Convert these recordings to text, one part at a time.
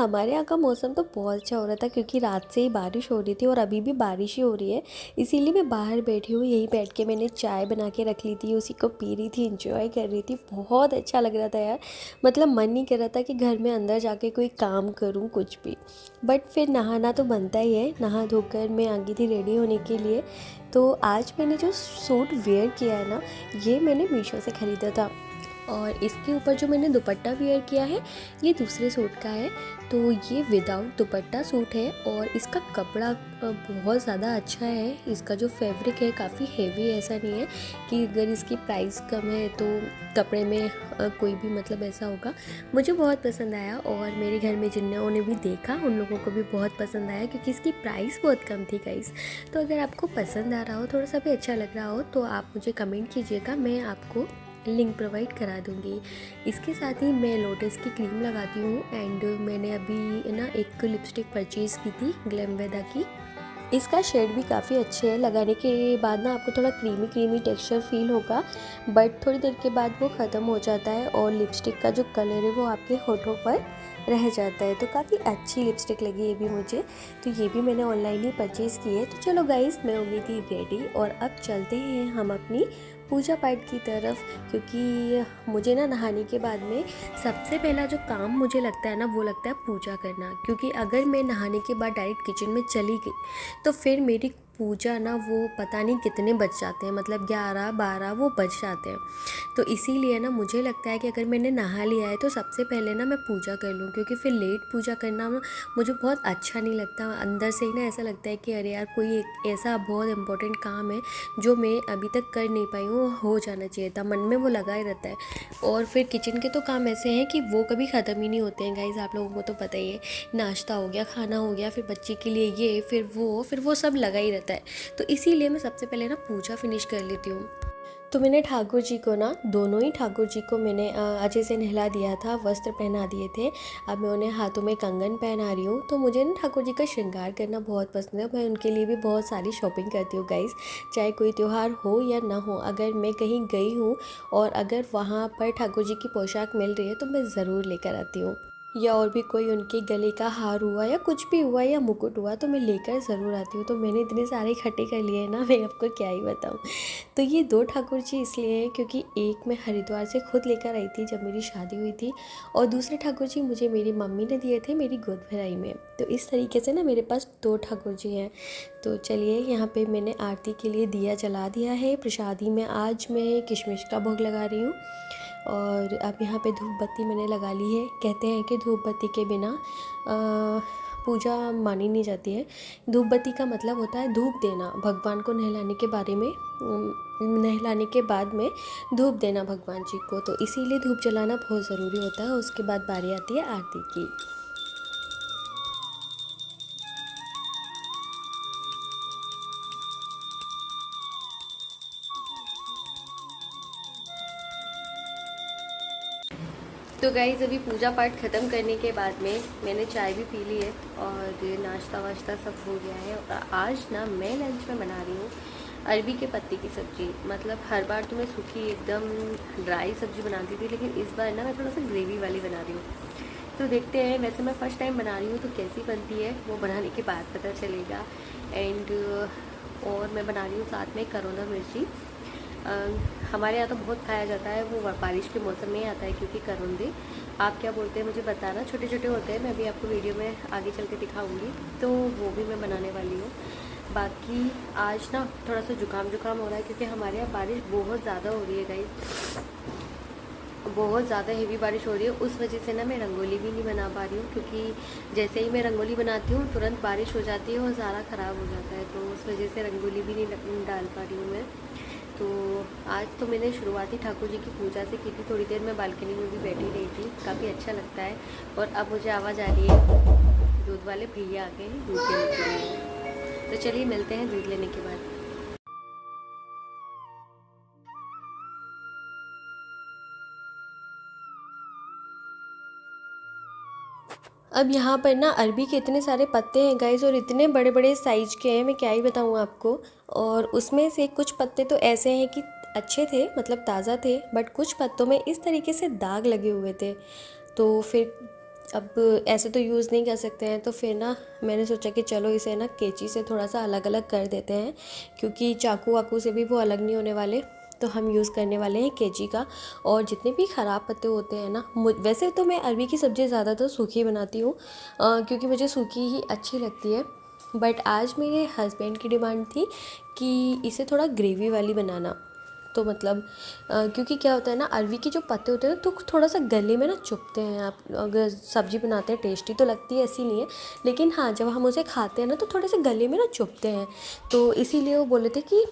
हमारे यहाँ का मौसम तो बहुत अच्छा हो रहा था क्योंकि रात से ही बारिश हो रही थी और अभी भी बारिश ही हो रही है। इसीलिए मैं बाहर बैठी हूँ, यहीं बैठ के मैंने चाय बना के रख ली थी, उसी को पी रही थी, इंजॉय कर रही थी। बहुत अच्छा लग रहा था यार। मतलब मन नहीं कर रहा था कि घर में अंदर जाके कोई काम करूँ कुछ भी। बट फिर नहाना तो बनता ही है। नहा धोकर मैं आ गई थी रेडी होने के लिए। तो आज मैंने जो सूट वेयर किया है ना, ये मैंने मीशो से ख़रीदा था। और इसके ऊपर जो मैंने दुपट्टा वेयर किया है, ये दूसरे सूट का है। तो ये विदाउट दुपट्टा सूट है और इसका कपड़ा बहुत ज़्यादा अच्छा है। इसका जो फैब्रिक है काफ़ी हेवी है, ऐसा नहीं है कि अगर इसकी प्राइस कम है तो कपड़े में कोई भी मतलब ऐसा होगा। मुझे बहुत पसंद आया और मेरे घर में जिन्होंने भी देखा उन लोगों को भी बहुत पसंद आया क्योंकि इसकी प्राइस बहुत कम थी गाइस। तो अगर आपको पसंद आ रहा हो, थोड़ा सा भी अच्छा लग रहा हो, तो आप मुझे कमेंट कीजिएगा, मैं आपको लिंक प्रोवाइड करा दूँगी। इसके साथ ही मैं लोटस की क्रीम लगाती हूँ एंड मैंने अभी ना एक लिपस्टिक परचेज़ की थी ग्लैमवेदा की। इसका शेड भी काफ़ी अच्छे है। लगाने के बाद ना आपको थोड़ा क्रीमी क्रीमी टेक्सचर फील होगा, बट थोड़ी देर के बाद वो ख़त्म हो जाता है और लिपस्टिक का जो कलर है वो आपके होठों पर रह जाता है। तो काफ़ी अच्छी लिपस्टिक लगी ये भी मुझे। तो ये भी मैंने ऑनलाइन ही परचेज़ की है। तो चलो गाइस, मैं हो गई थी रेडी और अब चलते हैं हम अपनी पूजा पाठ की तरफ। क्योंकि मुझे ना नहाने के बाद में सबसे पहला जो काम मुझे लगता है ना, वो लगता है पूजा करना। क्योंकि अगर मैं नहाने के बाद डायरेक्ट किचन में चली गई तो फिर मेरी पूजा ना वो पता नहीं कितने बज जाते हैं, मतलब 11-12 वो बज जाते हैं। तो इसीलिए ना मुझे लगता है कि अगर मैंने नहा लिया है तो सबसे पहले ना मैं पूजा कर लूँ, क्योंकि फिर लेट पूजा करना मुझे बहुत अच्छा नहीं लगता। अंदर से ही ना ऐसा लगता है कि अरे यार, कोई एक ऐसा बहुत इंपॉर्टेंट काम है जो मैं अभी तक कर नहीं पाई हूँ, हो जाना चाहिए था, मन में वो लगा ही रहता है। और फिर किचन के तो काम ऐसे हैं कि वो कभी ख़त्म ही नहीं होते हैं गाइस, आप लोगों को तो पता ही है। नाश्ता हो गया, खाना हो गया, फिर बच्चे के लिए ये, फिर वो सब लगा ही रहता है। तो इसीलिए मैं सबसे पहले ना पूजा फिनिश कर लेती हूँ। तो मैंने ठाकुर जी को ना, दोनों ही ठाकुर जी को मैंने अच्छे से नहला दिया था, वस्त्र पहना दिए थे। अब मैं उन्हें हाथों में कंगन पहना रही हूँ। तो मुझे ना ठाकुर जी का श्रृंगार करना बहुत पसंद है। मैं उनके लिए भी बहुत सारी शॉपिंग करती हूँ गाइस। चाहे कोई त्यौहार हो या ना हो, अगर मैं कहीं गई हूँ और अगर वहाँ पर ठाकुर जी की पोशाक मिल रही है तो मैं ज़रूर लेकर आती हूँ। या और भी कोई उनके गले का हार हुआ या कुछ भी हुआ या मुकुट हुआ तो मैं लेकर ज़रूर आती हूँ। तो मैंने इतने सारे इकट्ठे कर लिए हैं ना, मैं आपको क्या ही बताऊँ। तो ये 2 ठाकुर जी इसलिए हैं क्योंकि एक मैं हरिद्वार से खुद लेकर आई थी जब मेरी शादी हुई थी, और दूसरे ठाकुर जी मुझे मेरी मम्मी ने दिए थे मेरी गोद भराई में। तो इस तरीके से ना मेरे पास 2 ठाकुर जी हैं। तो चलिए, यहाँ पे मैंने आरती के लिए दिया जला दिया है। प्रसादी में आज मैं किशमिश का भोग लगा रही हूँ और अब यहाँ पे धूप बत्ती मैंने लगा ली है। कहते हैं कि धूप बत्ती के बिना पूजा मानी नहीं जाती है। धूप बत्ती का मतलब होता है धूप देना भगवान को, नहलाने के बारे में नहलाने के बाद में धूप देना भगवान जी को। तो इसीलिए धूप जलाना बहुत ज़रूरी होता है। उसके बाद बारी आती है आरती की। तो गाइज़, अभी पूजा पाठ ख़त्म करने के बाद में मैंने चाय भी पी ली है और नाश्ता वाश्ता सब हो गया है। और आज ना मैं लंच में बना रही हूँ अरबी के पत्ते की सब्ज़ी। मतलब हर बार तो मैं सूखी एकदम ड्राई सब्ज़ी बनाती थी, लेकिन इस बार ना मैं थोड़ा सा ग्रेवी वाली बना रही हूँ। तो देखते हैं, वैसे मैं फ़र्स्ट टाइम बना रही हूँ तो कैसी बनती है वो बनाने के बाद पता चलेगा। एंड और मैं बना रही हूँ साथ में करोंदा मिर्ची। हमारे यहाँ तो बहुत खाया जाता है, वो बारिश के मौसम में ही आता है। क्योंकि करौंदे आप क्या बोलते हैं मुझे बताना, छोटे छोटे होते हैं, मैं भी आपको वीडियो में आगे चल के दिखाऊँगी। तो वो भी मैं बनाने वाली हूँ। बाकी आज ना थोड़ा सा जुकाम हो रहा है क्योंकि हमारे यहाँ बारिश बहुत ज़्यादा हो रही है गाइस, बहुत ज़्यादा हेवी बारिश हो रही है। उस वजह से ना मैं रंगोली भी नहीं बना पा रही हूँ, क्योंकि जैसे ही मैं रंगोली बनाती हूँ तुरंत बारिश हो जाती है और सारा ख़राब हो जाता है। तो उस वजह से रंगोली भी नहीं डाल पा रही हूँ मैं। तो आज तो मैंने शुरुआती ठाकुर जी की पूजा से की थी। थोड़ी देर मैं बालकनी में भी बैठी रही थी, काफ़ी अच्छा लगता है। और अब मुझे आवाज़ आ रही है, दूध वाले भैया आ गए हैं दूध लेने के लिए। तो चलिए मिलते हैं दूध लेने के बाद। अब यहाँ पर ना अरबी के इतने सारे पत्ते हैं गाइस, और इतने बड़े बड़े साइज के हैं, मैं क्या ही बताऊँ आपको। और उसमें से कुछ पत्ते तो ऐसे हैं कि अच्छे थे, मतलब ताज़ा थे, बट कुछ पत्तों में इस तरीके से दाग लगे हुए थे। तो फिर अब ऐसे तो यूज़ नहीं कर सकते हैं, तो फिर ना मैंने सोचा कि चलो इसे ना कैंची से थोड़ा सा अलग अलग कर देते हैं, क्योंकि चाकू वाकू से भी वो अलग नहीं होने वाले। तो हम यूज़ करने वाले हैं कैंची का। और जितने भी ख़राब पत्ते होते हैं ना, वैसे तो मैं अरबी की सब्ज़ी ज़्यादातर सूखी बनाती हूँ, क्योंकि मुझे सूखी ही अच्छी लगती है। बट आज मेरे हस्बैंड की डिमांड थी कि इसे थोड़ा ग्रेवी वाली बनाना। तो मतलब क्योंकि क्या होता है ना, अरवी के जो पत्ते होते हैं तो थोड़ा सा गले में ना चुभते हैं। आप अगर सब्ज़ी बनाते हैं टेस्टी तो लगती है, ऐसी नहीं है, लेकिन हाँ जब हम उसे खाते हैं ना तो थोड़े से गले में ना चुभते हैं। तो इसीलिए वो बोले थे कि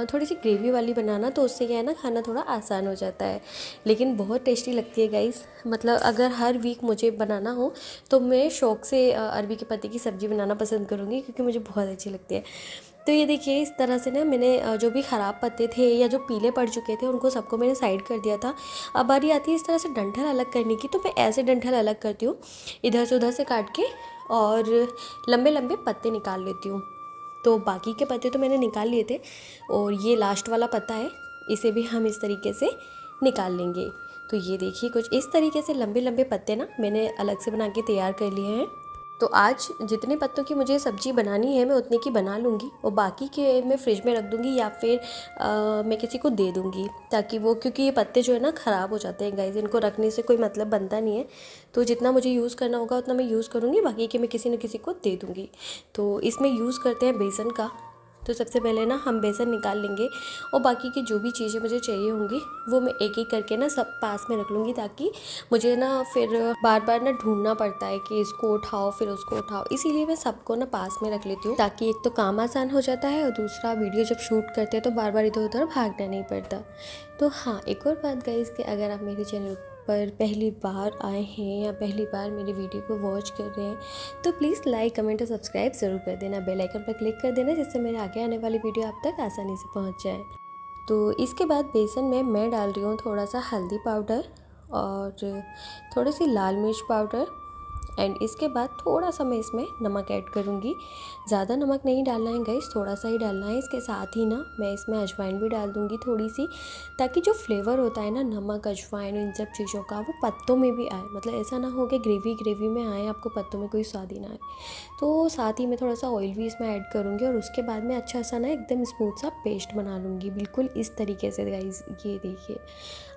थोड़ी सी ग्रेवी वाली बनाना, तो उससे क्या है ना, खाना थोड़ा आसान हो जाता है। लेकिन बहुत टेस्टी लगती है गाइस। मतलब अगर हर वीक मुझे बनाना हो तो मैं शौक़ से अरवी के पत्ते की सब्ज़ी बनाना पसंद करूँगी, क्योंकि मुझे बहुत अच्छी लगती है। तो ये देखिए इस तरह से ना मैंने जो भी ख़राब पत्ते थे या जो पीले पड़ चुके थे उनको सबको मैंने साइड कर दिया था। अब बारी आती है इस तरह से डंठल अलग करने की, तो मैं ऐसे डंठल अलग करती हूँ, इधर से उधर से काट के, और लंबे लंबे पत्ते निकाल लेती हूँ। तो बाकी के पत्ते तो मैंने निकाल लिए थे, और ये लास्ट वाला पत्ता है, इसे भी हम इस तरीके से निकाल लेंगे। तो ये देखिए कुछ इस तरीके से लंबे लंबे पत्ते ना मैंने अलग से बना के तैयार कर लिए हैं। तो आज जितने पत्तों की मुझे सब्ज़ी बनानी है मैं उतने की बना लूँगी, और बाकी के मैं फ्रिज में रख दूँगी, या फिर मैं किसी को दे दूँगी, ताकि वो, क्योंकि ये पत्ते जो है ना ख़राब हो जाते हैं गाइस, इनको रखने से कोई मतलब बनता नहीं है। तो जितना मुझे यूज़ करना होगा उतना मैं यूज़ करूँगी, बाकी के मैं किसी न किसी को दे दूँगी। तो इसमें यूज़ करते हैं बेसन का। तो सबसे पहले ना हम बेसन निकाल लेंगे, और बाकी की जो भी चीज़ें मुझे चाहिए होंगी वो मैं एक एक करके ना सब पास में रख लूँगी, ताकि मुझे ना फिर बार बार ना ढूंढना पड़ता है कि इसको उठाओ फिर उसको उठाओ। इसीलिए मैं सबको ना पास में रख लेती हूँ, ताकि एक तो काम आसान हो जाता है, और दूसरा वीडियो जब शूट करते हैं तो बार बार इधर उधर भागना नहीं पड़ता। तो हाँ, एक और बात गाइस, कि अगर आप मेरे चैनल पर पहली बार आए हैं या पहली बार मेरी वीडियो को वॉच कर रहे हैं, तो प्लीज़ लाइक कमेंट और सब्सक्राइब ज़रूर कर देना। बेल आइकन पर क्लिक कर देना, जिससे मेरे आगे आने वाली वीडियो आप तक आसानी से पहुंच जाए। तो इसके बाद बेसन में मैं डाल रही हूँ थोड़ा सा हल्दी पाउडर और थोड़ी सी लाल मिर्च पाउडर, एंड इसके बाद थोड़ा सा मैं इसमें नमक ऐड करूँगी। ज़्यादा नमक नहीं डालना है गाइस, थोड़ा सा ही डालना है। इसके साथ ही ना मैं इसमें अजवाइन भी डाल दूँगी थोड़ी सी, ताकि जो फ्लेवर होता है ना नमक अजवाइन इन सब चीज़ों का, वो पत्तों में भी आए। मतलब ऐसा ना हो कि ग्रेवी ग्रेवी में आए, आपको पत्तों में कोई स्वाद ही ना आए। तो साथ ही मैं थोड़ा सा ऑयल भी इसमें ऐड करूँगी, और उसके बाद में अच्छा सा ना एकदम स्मूथ सा पेस्ट बना लूँगी, बिल्कुल इस तरीके से गाइस। ये देखिए,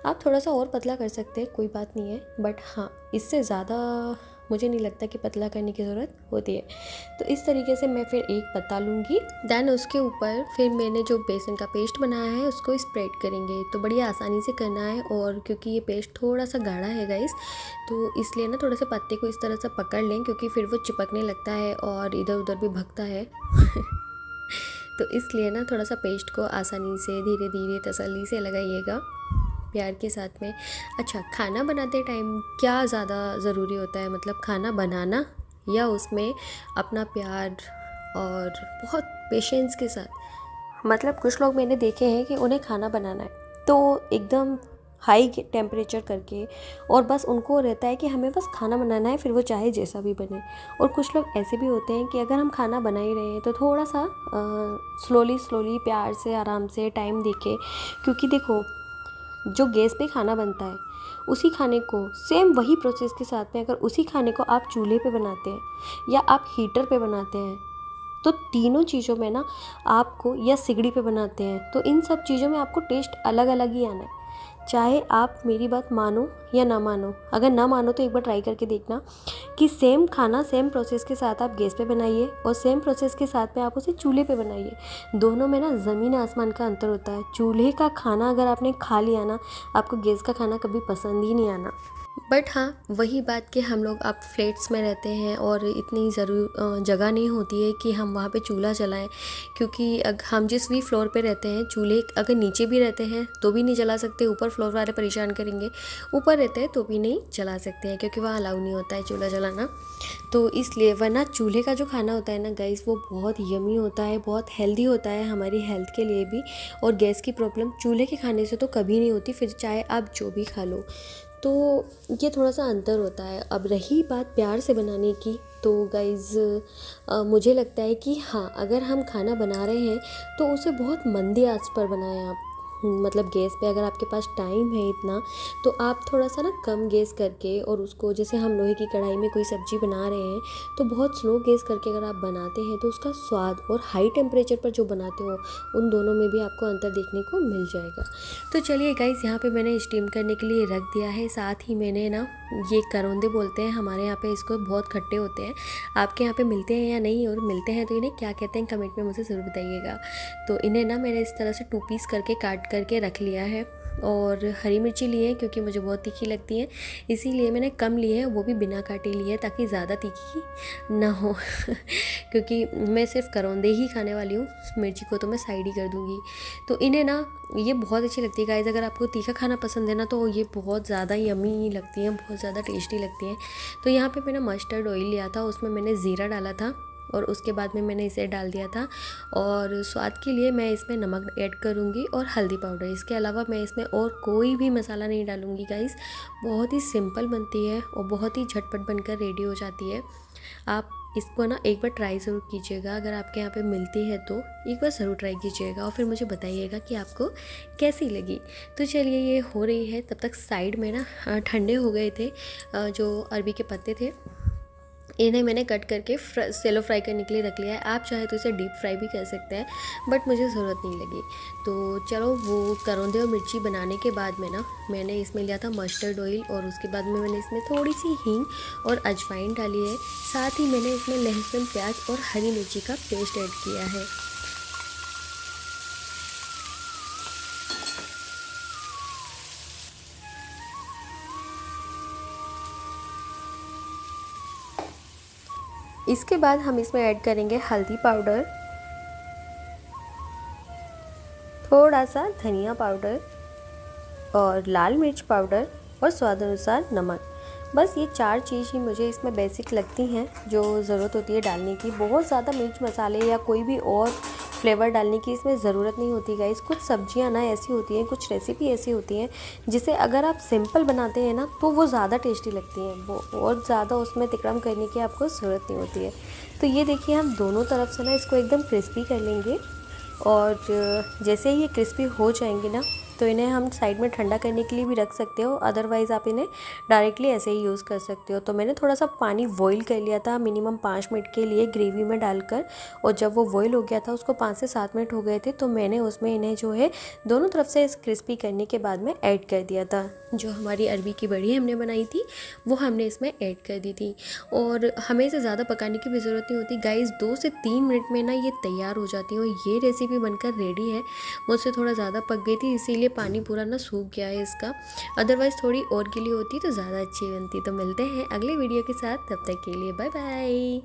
आप थोड़ा सा और पतला कर सकते हैं, कोई बात नहीं है, बट हाँ इससे ज़्यादा मुझे नहीं लगता कि पतला करने की ज़रूरत होती है। तो इस तरीके से मैं फिर एक पत्ता लूँगी, देन उसके ऊपर फिर मैंने जो बेसन का पेस्ट बनाया है उसको स्प्रेड करेंगे। तो बड़ी आसानी से करना है, और क्योंकि ये पेस्ट थोड़ा सा गाढ़ा है गाइस, तो इसलिए ना थोड़ा सा पत्ते को इस तरह से पकड़ लें, क्योंकि फिर वो चिपकने लगता है और इधर उधर भी भगता है। तो इसलिए ना थोड़ा सा पेस्ट को आसानी से धीरे धीरे तसल्ली से लगाइएगा, प्यार के साथ में। अच्छा, खाना बनाते टाइम क्या ज़्यादा ज़रूरी होता है, मतलब खाना बनाना या उसमें अपना प्यार और बहुत पेशेंस के साथ। मतलब कुछ लोग मैंने देखे हैं कि उन्हें खाना बनाना है तो एकदम हाई टेम्परेचर करके, और बस उनको रहता है कि हमें बस खाना बनाना है, फिर वो चाहे जैसा भी बने। और कुछ लोग ऐसे भी होते हैं कि अगर हम खाना बना ही रहे हैं तो थोड़ा सा स्लोली स्लोली प्यार से आराम से टाइम देके, क्योंकि देखो जो गैस पे खाना बनता है उसी खाने को सेम वही प्रोसेस के साथ में अगर उसी खाने को आप चूल्हे पे बनाते हैं या आप हीटर पे बनाते हैं, तो तीनों चीज़ों में ना आपको, या सिगड़ी पे बनाते हैं, तो इन सब चीज़ों में आपको टेस्ट अलग अलग ही आना है। चाहे आप मेरी बात मानो या ना मानो, अगर ना मानो तो एक बार ट्राई करके देखना कि सेम खाना सेम प्रोसेस के साथ आप गैस पे बनाइए और सेम प्रोसेस के साथ में आप उसे चूल्हे पे बनाइए। दोनों में ना ज़मीन आसमान का अंतर होता है। चूल्हे का खाना अगर आपने खा लिया ना, आपको गैस का खाना कभी पसंद ही नहीं आना। बट हाँ, वही बात कि हम लोग अब फ्लैट्स में रहते हैं और इतनी जगह नहीं होती है कि हम वहाँ पे चूल्हा जलाएं, क्योंकि हम जिस भी फ्लोर पे रहते हैं, चूल्हे अगर नीचे भी रहते हैं तो भी नहीं जला सकते, ऊपर फ्लोर वाले परेशान करेंगे, ऊपर रहते हैं तो भी नहीं जला सकते हैं, क्योंकि वहाँ अलाउ नहीं होता है चूल्हा जलाना। तो इसलिए, वरना चूल्हे का जो खाना होता है ना गाइस, वो बहुत यमी होता है, बहुत हेल्दी होता है हमारी हेल्थ के लिए भी, और गैस की प्रॉब्लम चूल्हे के खाने से तो कभी नहीं होती, फिर चाहे आप जो भी खा लो। तो ये थोड़ा सा अंतर होता है। अब रही बात प्यार से बनाने की, तो गाइज़ मुझे लगता है कि हाँ, अगर हम खाना बना रहे हैं तो उसे बहुत मंदी आंच पर बनाएं आप। मतलब गैस पे अगर आपके पास टाइम है इतना, तो आप थोड़ा सा ना कम गैस करके और उसको, जैसे हम लोहे की कढ़ाई में कोई सब्ज़ी बना रहे हैं तो बहुत स्लो गैस करके अगर आप बनाते हैं तो उसका स्वाद और हाई टेम्परेचर पर जो बनाते हो उन दोनों में भी आपको अंतर देखने को मिल जाएगा। तो चलिए गाइस, यहाँ पे मैंने स्टीम करने के लिए रख दिया है। साथ ही मैंने ना, ये करौंदे बोलते हैं हमारे यहाँ पे इसको, बहुत खट्टे होते हैं। आपके यहाँ पे मिलते हैं या नहीं, और मिलते हैं तो इन्हें क्या कहते हैं कमेंट में मुझे ज़रूर बताइएगा। तो इन्हें ना मैंने इस तरह से 2 पीस करके काट करके रख लिया है। और हरी मिर्ची ली है क्योंकि मुझे बहुत तीखी लगती है, इसीलिए मैंने कम ली है, वो भी बिना काटे ली है ताकि ज़्यादा तीखी ना हो क्योंकि मैं सिर्फ करौंदे ही खाने वाली हूँ, मिर्ची को तो मैं साइड ही कर दूँगी। तो इन्हें ना, ये बहुत अच्छी लगती है गाइस। अगर आपको तीखा खाना पसंद है ना तो ये बहुत ज़्यादा यम्मी लगती हैं, बहुत ज़्यादा टेस्टी लगती हैं। तो यहाँ पे मैंने मस्टर्ड ऑयल लिया था, उसमें मैंने ज़ीरा डाला था और उसके बाद में मैंने इसे डाल दिया था। और स्वाद के लिए मैं इसमें नमक ऐड करूँगी और हल्दी पाउडर। इसके अलावा मैं इसमें और कोई भी मसाला नहीं डालूँगी गाइस। बहुत ही सिंपल बनती है और बहुत ही झटपट बनकर रेडी हो जाती है। आप इसको ना एक बार ट्राई ज़रूर कीजिएगा, अगर आपके यहाँ पे मिलती है तो एक बार ज़रूर ट्राई कीजिएगा और फिर मुझे बताइएगा कि आपको कैसी लगी। तो चलिए, ये हो रही है, तब तक साइड में ना ठंडे हो गए थे जो अरबी के पत्ते थे, इन्हें मैंने कट करके सेलो फ्राई करने के लिए रख लिया है। आप चाहे तो इसे डीप फ्राई भी कर सकते हैं, बट मुझे ज़रूरत नहीं लगी। तो चलो, वो करौंदे और मिर्ची बनाने के बाद में ना मैंने इसमें लिया था मस्टर्ड ऑयल और उसके बाद में मैंने इसमें थोड़ी सी हींग और अजवाइन डाली है। साथ ही मैंने इसमें लहसुन, प्याज और हरी मिर्ची का पेस्ट ऐड किया है। इसके बाद हम इसमें ऐड करेंगे हल्दी पाउडर, थोड़ा सा धनिया पाउडर और लाल मिर्च पाउडर और स्वाद अनुसार नमक। बस ये 4 चीज़ ही मुझे इसमें बेसिक लगती हैं जो ज़रूरत होती है डालने की। बहुत ज़्यादा मिर्च मसाले या कोई भी और फ्लेवर डालने की इसमें ज़रूरत नहीं होती गाइस। कुछ सब्जियां ना ऐसी होती हैं, कुछ रेसिपी ऐसी होती हैं जिसे अगर आप सिंपल बनाते हैं ना तो वो ज़्यादा टेस्टी लगती हैं, वो और ज़्यादा उसमें तिकड़म करने की आपको ज़रूरत नहीं होती है। तो ये देखिए, हम दोनों तरफ से ना इसको एकदम क्रिस्पी कर लेंगे और जैसे ही ये क्रिस्पी हो जाएंगे ना तो इन्हें हम साइड में ठंडा करने के लिए भी रख सकते हो, अदरवाइज़ आप इन्हें डायरेक्टली ऐसे ही यूज़ कर सकते हो। तो मैंने थोड़ा सा पानी बॉईल कर लिया था मिनिमम 5 मिनट के लिए ग्रेवी में डालकर, और जब वो बॉईल हो गया था, उसको 5 से 7 मिनट हो गए थे, तो मैंने उसमें इन्हें जो है दोनों तरफ से क्रिस्पी करने के बाद में ऐड कर दिया था। जो हमारी अरबी की बड़ी हमने बनाई थी वो हमने इसमें ऐड कर दी थी। और हमें इसे ज़्यादा पकाने की भी ज़रूरत नहीं होती गाइस, 2 से 3 मिनट में ना ये तैयार हो जाती है और ये रेसिपी बनकर रेडी है। मुझसे थोड़ा ज़्यादा पक गई थी, इसीलिए पानी पूरा ना सूख गया है इसका, अदरवाइज़ थोड़ी और गीली होती तो ज़्यादा अच्छी बनती। तो मिलते हैं अगले वीडियो के साथ, तब तक के लिए बाय बाय।